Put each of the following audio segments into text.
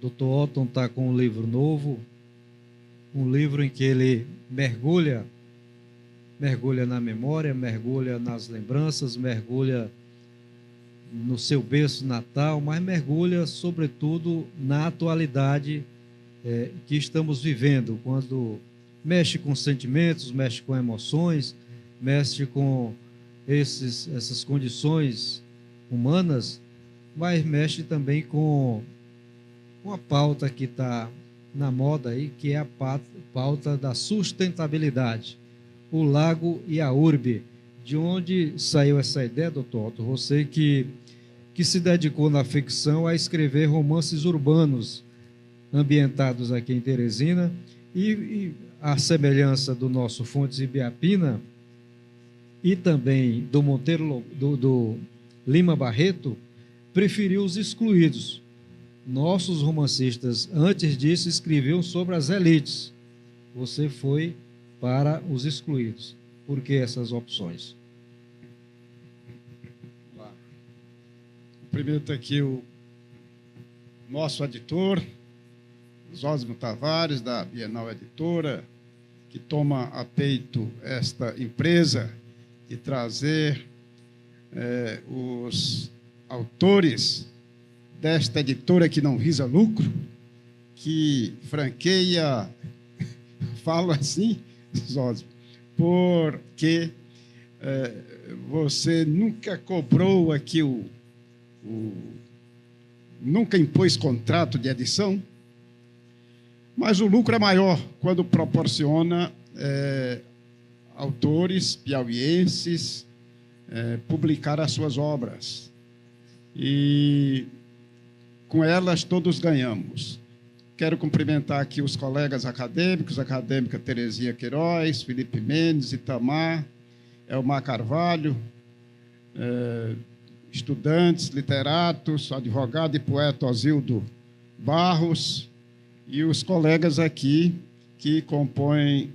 Dr. Otton está com um livro novo, um livro em que ele mergulha na memória, mergulha nas lembranças, mergulha no seu berço natal, mas mergulha, sobretudo, na atualidade que estamos vivendo, quando mexe com sentimentos, mexe com emoções, mexe com essas condições humanas, mas mexe também com uma pauta que está na moda aí, que é a pauta da sustentabilidade, o lago e a urbe. De onde saiu essa ideia, doutor Otton? Você que se dedicou na ficção a escrever romances urbanos ambientados aqui em Teresina, e a semelhança do nosso Fontes Ibiapina e também do Monteiro, do Lima Barreto, preferiu os excluídos. Nossos romancistas, antes disso, escreviam sobre as elites. Você foi para os excluídos. Por que essas opções? Cumprimento aqui o nosso editor, Zósimo Tavares, da Bienal Editora, que toma a peito esta empresa de trazer os autores desta editora que não visa lucro, que franqueia, falo assim, Zósimo, porque você nunca cobrou aqui nunca impôs contrato de edição, mas o lucro é maior quando proporciona autores piauienses publicar as suas obras. E com elas todos ganhamos. Quero cumprimentar aqui os colegas acadêmicos, a acadêmica Terezinha Queiroz, Felipe Mendes, Itamar, Elmar Carvalho, estudantes, literatos, advogado e poeta Osildo Barros, e os colegas aqui que compõem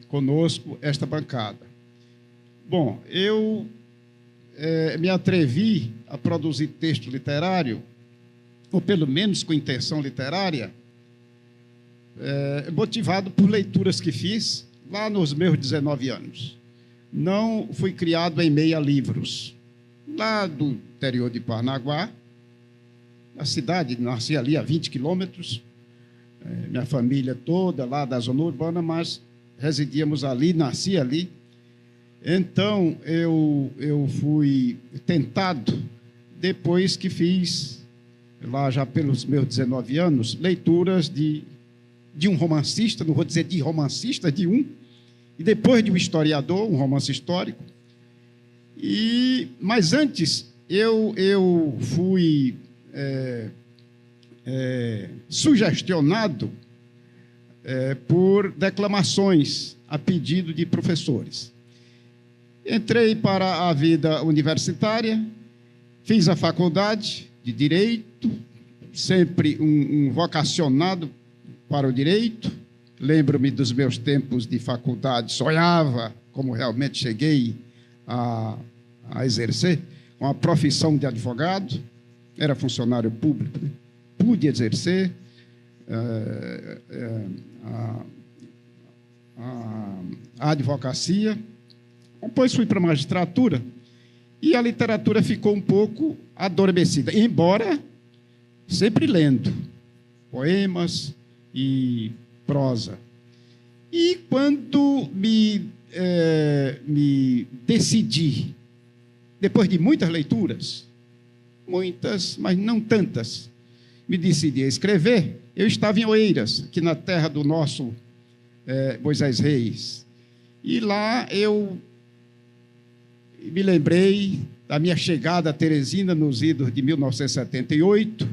conosco esta bancada. Bom, eu me atrevi a produzir texto literário, ou pelo menos com intenção literária, motivado por leituras que fiz lá nos meus 19 anos. Não fui criado em meio a livros. Lá do interior de Parnaguá, a cidade, nasci ali a 20 quilômetros, minha família toda lá da zona urbana, mas residíamos ali, nasci ali. Então, eu fui tentado, depois que fiz, lá já pelos meus 19 anos, leituras de um romancista, não vou dizer de romancista, de um, e depois de um historiador, um romance histórico. Mas antes, eu fui sugestionado por declamações a pedido de professores. Entrei para a vida universitária, fiz a faculdade de Direito, sempre um vocacionado para o direito. Lembro-me dos meus tempos de faculdade, sonhava, como realmente cheguei a exercer, com a profissão de advogado, era funcionário público, né? Pude exercer a advocacia, depois fui para a magistratura, e a literatura ficou um pouco adormecida, embora sempre lendo poemas e prosa. E quando me decidi, depois de muitas leituras, muitas, mas não tantas, me decidi a escrever, eu estava em Oeiras, aqui na terra do nosso Moisés Reis. E lá eu me lembrei da minha chegada a Teresina nos idos de 1978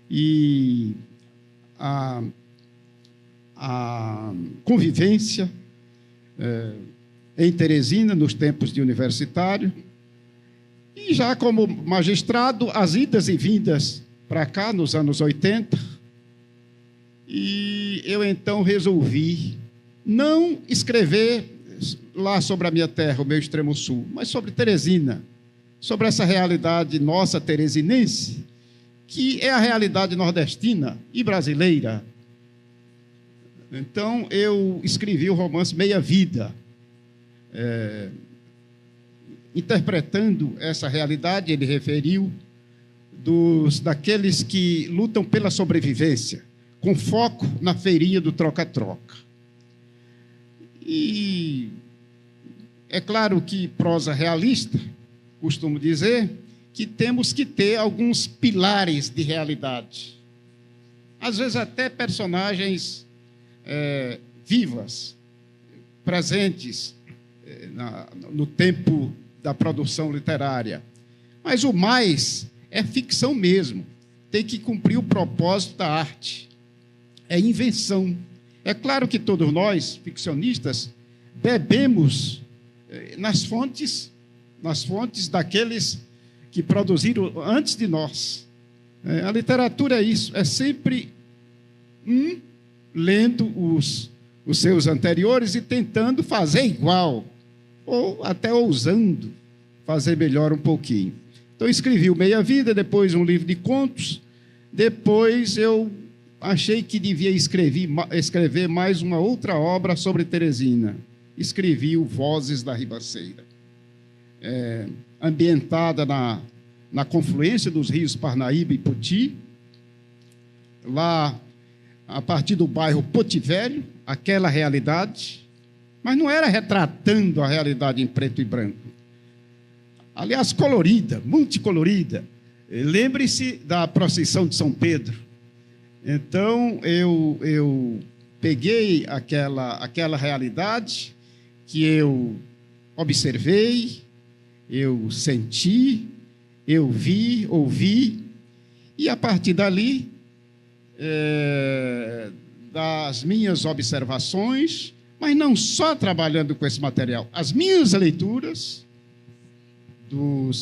e a convivência em Teresina, nos tempos de universitário, e já como magistrado, as idas e vindas para cá, nos anos 80, e eu então resolvi não escrever lá sobre a minha terra, o meu extremo sul, mas sobre Teresina, sobre essa realidade nossa teresinense, que é a realidade nordestina e brasileira. Então, eu escrevi o romance Meia Vida, interpretando essa realidade. Ele referiu daqueles que lutam pela sobrevivência, com foco na feirinha do troca-troca. E é claro que prosa realista, costumo dizer, que temos que ter alguns pilares de realidade. Às vezes até personagens vivas, presentes no tempo da produção literária. Mas o mais é ficção mesmo. Tem que cumprir o propósito da arte. É invenção. É claro que todos nós, ficcionistas, bebemos nas fontes daqueles que produziram antes de nós. A literatura é isso, é sempre lendo os seus anteriores e tentando fazer igual, ou até ousando fazer melhor um pouquinho. Então, escrevi o Meia Vida, depois um livro de contos, depois eu achei que devia escrever mais uma outra obra sobre Teresina. Escrevi o Vozes da Ribanceira, ambientada na confluência dos rios Parnaíba e Poti, lá a partir do bairro Potivelho, aquela realidade, mas não era retratando a realidade em preto e branco. Aliás, colorida, multicolorida. Lembre-se da procissão de São Pedro. Então, eu peguei aquela realidade que eu observei, eu senti, eu vi, ouvi, e a partir dali, das minhas observações, mas não só trabalhando com esse material, as minhas leituras,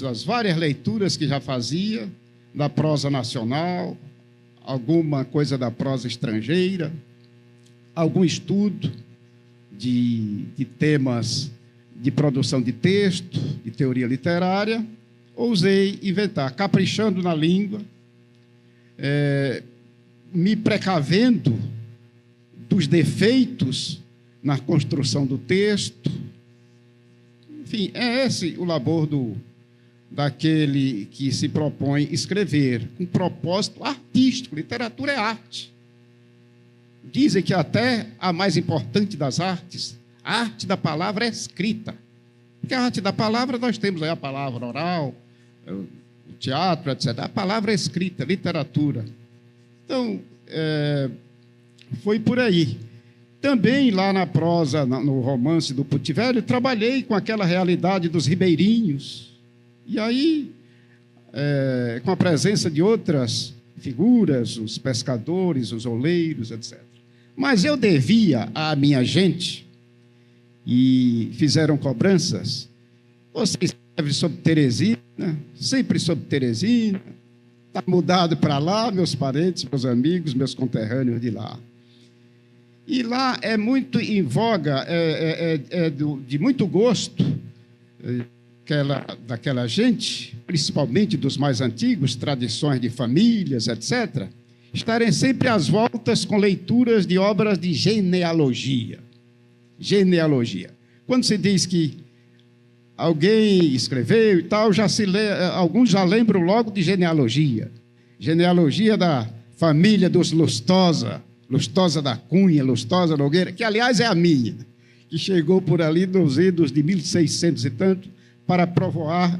das várias leituras que já fazia, da prosa nacional, alguma coisa da prosa estrangeira, algum estudo de temas de produção de texto, de teoria literária, ousei inventar, caprichando na língua, me precavendo dos defeitos na construção do texto. Enfim, é esse o labor daquele que se propõe escrever, com propósito artístico. Literatura é arte. Dizem que até a mais importante das artes, a arte da palavra é escrita. Porque a arte da palavra, nós temos aí a palavra oral, o teatro, etc. A palavra é escrita, literatura. Então, foi por aí. Também lá na prosa, no romance do Potivelho, trabalhei com aquela realidade dos ribeirinhos. E aí, com a presença de outras figuras, os pescadores, os oleiros, etc. Mas eu devia à minha gente, e fizeram cobranças, você escreve sobre Teresina, sempre sobre Teresina, está mudado para lá, meus parentes, meus amigos, meus conterrâneos de lá. E lá é muito em voga, de muito gosto daquela gente, principalmente dos mais antigos, tradições de famílias, etc., estarem sempre às voltas com leituras de obras de genealogia. Genealogia. Quando se diz que alguém escreveu e tal, alguns já lembram logo de genealogia. Genealogia da família dos Lustosa, Lustosa da Cunha, Lustosa Nogueira, que, aliás, é a minha, que chegou por ali nos idos de 1600 e tanto, para povoar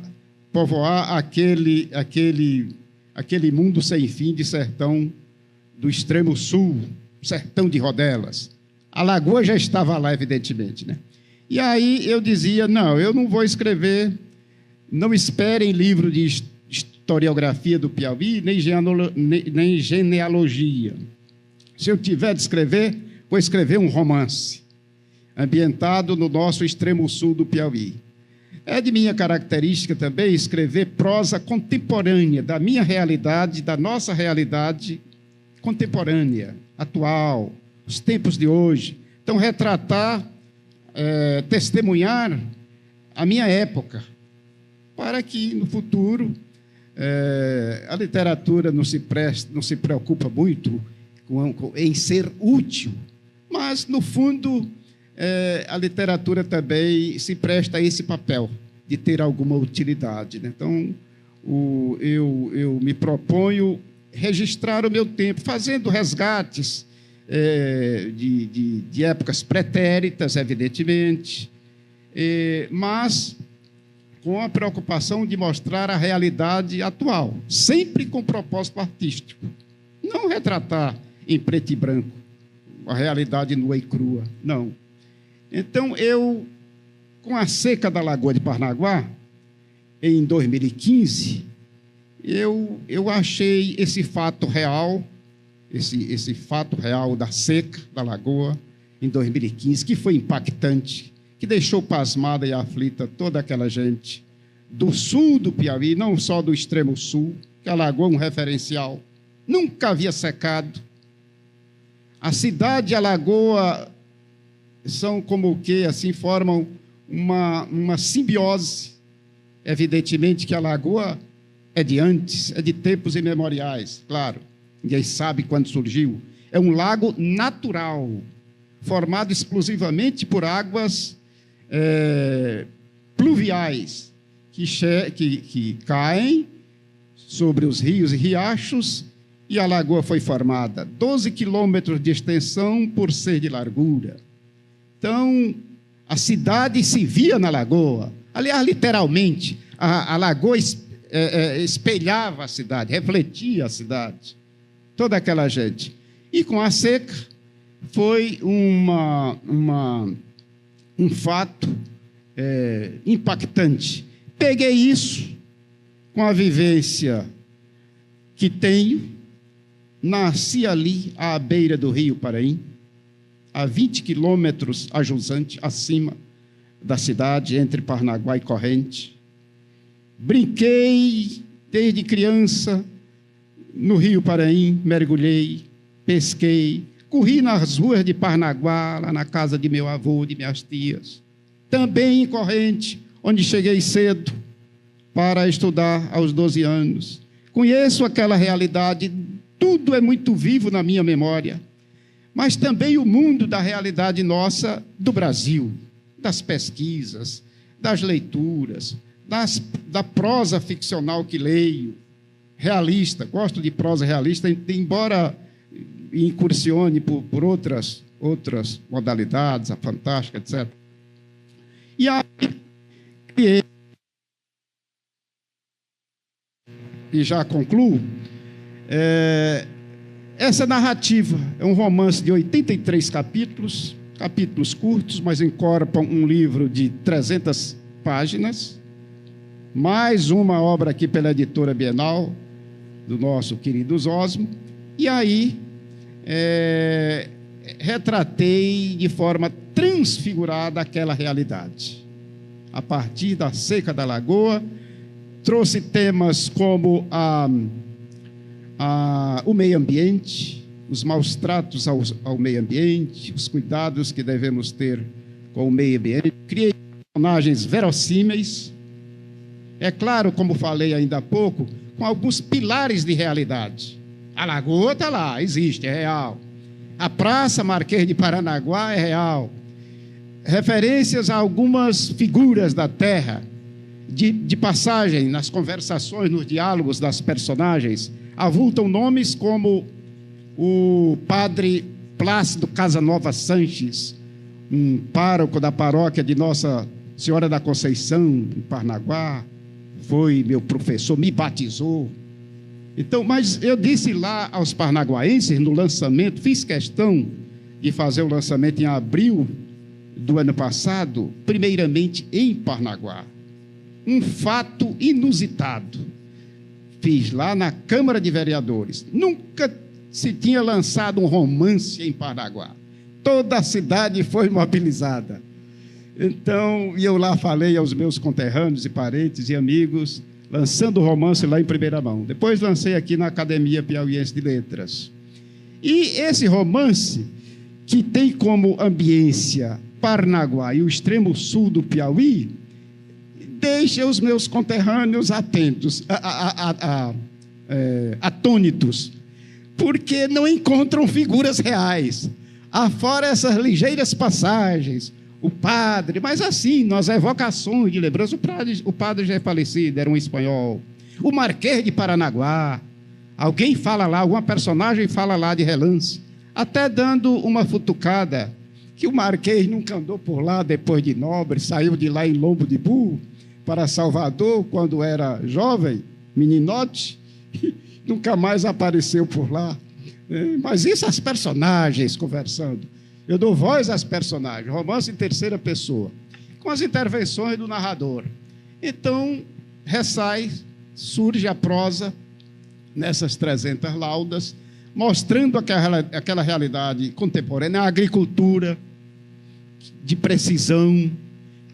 aquele mundo sem fim de sertão do extremo sul, sertão de Rodelas. A lagoa já estava lá, evidentemente, né? E aí eu dizia, não, eu não vou escrever, não esperem livro de historiografia do Piauí, nem genealogia. Se eu tiver de escrever, vou escrever um romance, ambientado no nosso extremo sul do Piauí. É de minha característica também escrever prosa contemporânea, da minha realidade, da nossa realidade contemporânea, atual, os tempos de hoje. Então, retratar, testemunhar a minha época, para que, no futuro, A literatura não se preocupa muito em ser útil, mas, no fundo, a literatura também se presta a esse papel de ter alguma utilidade, né? Então, eu me proponho registrar o meu tempo, fazendo resgates de épocas pretéritas, evidentemente, mas com a preocupação de mostrar a realidade atual, sempre com propósito artístico. Não retratar em preto e branco a realidade nua e crua, não. Então, com a seca da Lagoa de Parnaguá, em 2015, eu achei esse fato real, esse fato real da seca da Lagoa, em 2015, que foi impactante, que deixou pasmada e aflita toda aquela gente do sul do Piauí, não só do extremo sul, que a Lagoa é um referencial, nunca havia secado. A cidade e a Lagoa são como o quê? Assim, formam uma simbiose. Evidentemente que a Lagoa é de antes, é de tempos imemoriais, claro. Ninguém sabe quando surgiu. É um lago natural, formado exclusivamente por águas pluviais, que caem sobre os rios e riachos, e a lagoa foi formada. 12 quilômetros de extensão por 6 de largura. Então, a cidade se via na lagoa. Aliás, literalmente, a lagoa espelhava a cidade, refletia a cidade. Toda aquela gente. E com a seca, foi um fato impactante. Peguei isso com a vivência que tenho. Nasci ali à beira do rio Paraim, a 20 quilômetros a jusante, acima da cidade, entre Parnaguá e Corrente. Brinquei desde criança no rio Paraim, mergulhei, pesquei, corri nas ruas de Parnaguá, lá na casa de meu avô, de minhas tias. Também em Corrente, onde cheguei cedo para estudar aos 12 anos. Conheço aquela realidade, tudo é muito vivo na minha memória, mas também o mundo da realidade nossa do Brasil, das pesquisas, das leituras, da prosa ficcional que leio, realista, gosto de prosa realista, embora incursione por outras modalidades, a fantástica, etc. E aí, e já concluo, essa narrativa é um romance de 83 capítulos curtos, mas incorporam um livro de 300 páginas, mais uma obra aqui pela editora Bienal, do nosso querido Osmo, e aí retratei de forma transfigurada aquela realidade. A partir da seca da lagoa, trouxe temas como o meio ambiente, os maus tratos ao meio ambiente, os cuidados que devemos ter com o meio ambiente. Criei personagens verossímeis, é claro, como falei ainda há pouco, com alguns pilares de realidade. A lagoa está lá, existe, é real. A Praça Marquês de Paranaguá é real. Referências a algumas figuras da terra, de passagem nas conversações, nos diálogos das personagens, avultam nomes como o padre Plácido Casanova Sanches, um pároco da paróquia de Nossa Senhora da Conceição, em Parnaguá, foi meu professor, me batizou. Então, mas eu disse lá aos parnaguaenses, no lançamento, fiz questão de fazer o lançamento em abril do ano passado, primeiramente em Parnaguá. Um fato inusitado. Fiz lá na Câmara de Vereadores. Nunca se tinha lançado um romance em Parnaguá. Toda a cidade foi mobilizada. Então, eu lá falei aos meus conterrâneos e parentes e amigos, lançando o romance lá em primeira mão. Depois lancei aqui na Academia Piauiense de Letras. E esse romance, que tem como ambiência Parnaguá e o extremo sul do Piauí, deixa os meus conterrâneos atentos, atônitos, porque não encontram figuras reais. Afora essas ligeiras passagens, o padre, mas assim, nas evocações de lembrança, o padre já é falecido, era um espanhol, o Marquês de Paranaguá, alguém fala lá, alguma personagem fala lá de relance, até dando uma futucada, que o Marquês nunca andou por lá depois de nobre, saiu de lá em lombo de burro para Salvador quando era jovem, meninote, nunca mais apareceu por lá. Mas isso as personagens conversando. Eu dou voz às personagens, romance em terceira pessoa, com as intervenções do narrador. Então, surge a prosa nessas 300 laudas, mostrando aquela realidade contemporânea, a agricultura de precisão,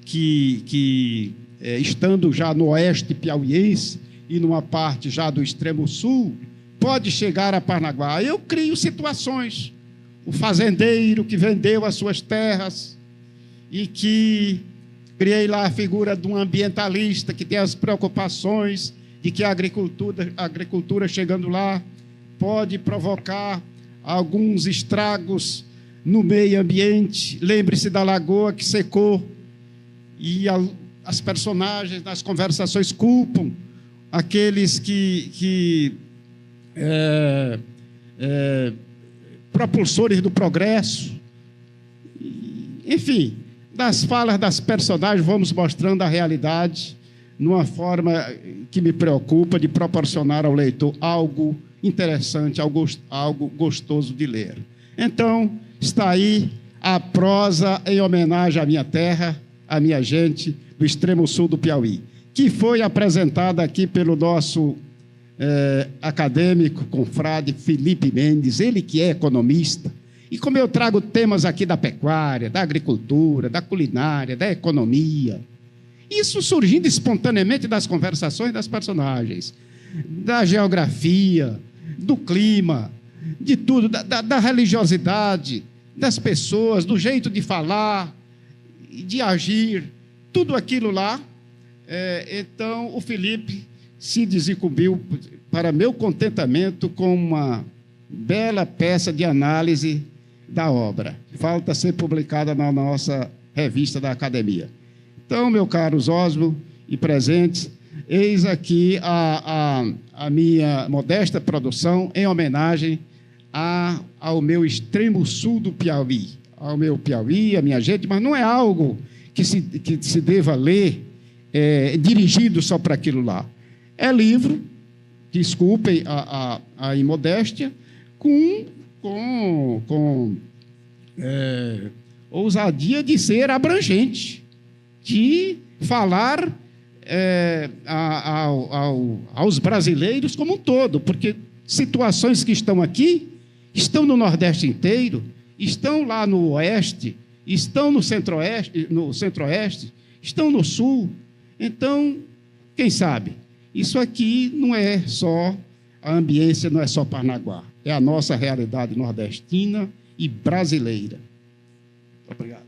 que estando já no oeste piauiense e numa parte já do extremo sul, pode chegar a Paranaguá. Eu crio situações. O fazendeiro que vendeu as suas terras e que criei lá a figura de um ambientalista que tem as preocupações de que a agricultura chegando lá pode provocar alguns estragos no meio ambiente. Lembre-se da lagoa que secou e as personagens nas conversações culpam aqueles que propulsores do progresso. Enfim, das falas das personagens vamos mostrando a realidade numa forma que me preocupa de proporcionar ao leitor algo interessante, algo gostoso de ler. Então, está aí a prosa em homenagem à minha terra, à minha gente do extremo sul do Piauí, que foi apresentada aqui pelo nosso acadêmico, confrade Felipe Mendes, ele que é economista. E como eu trago temas aqui da pecuária, da agricultura, da culinária, da economia, isso surgindo espontaneamente das conversações das personagens, da geografia, do clima, de tudo, da religiosidade, das pessoas, do jeito de falar, de agir, tudo aquilo lá. Então, o Felipe se desincumbiu, para meu contentamento, com uma bela peça de análise da obra. Falta ser publicada na nossa revista da Academia. Então, meus caros Osmo e presentes, eis aqui a minha modesta produção em homenagem ao meu extremo sul do Piauí, ao meu Piauí, a minha gente, mas não é algo que se deva ler dirigido só para aquilo lá. É livro, desculpem a imodéstia, com ousadia de ser abrangente, de falar aos brasileiros como um todo, porque situações que estão aqui, estão no Nordeste inteiro, estão lá no Oeste, estão no Centro-Oeste, estão no Sul. Então, quem sabe? Isso aqui não é só a ambiência, não é só Paranaguá, é a nossa realidade nordestina e brasileira. Obrigado.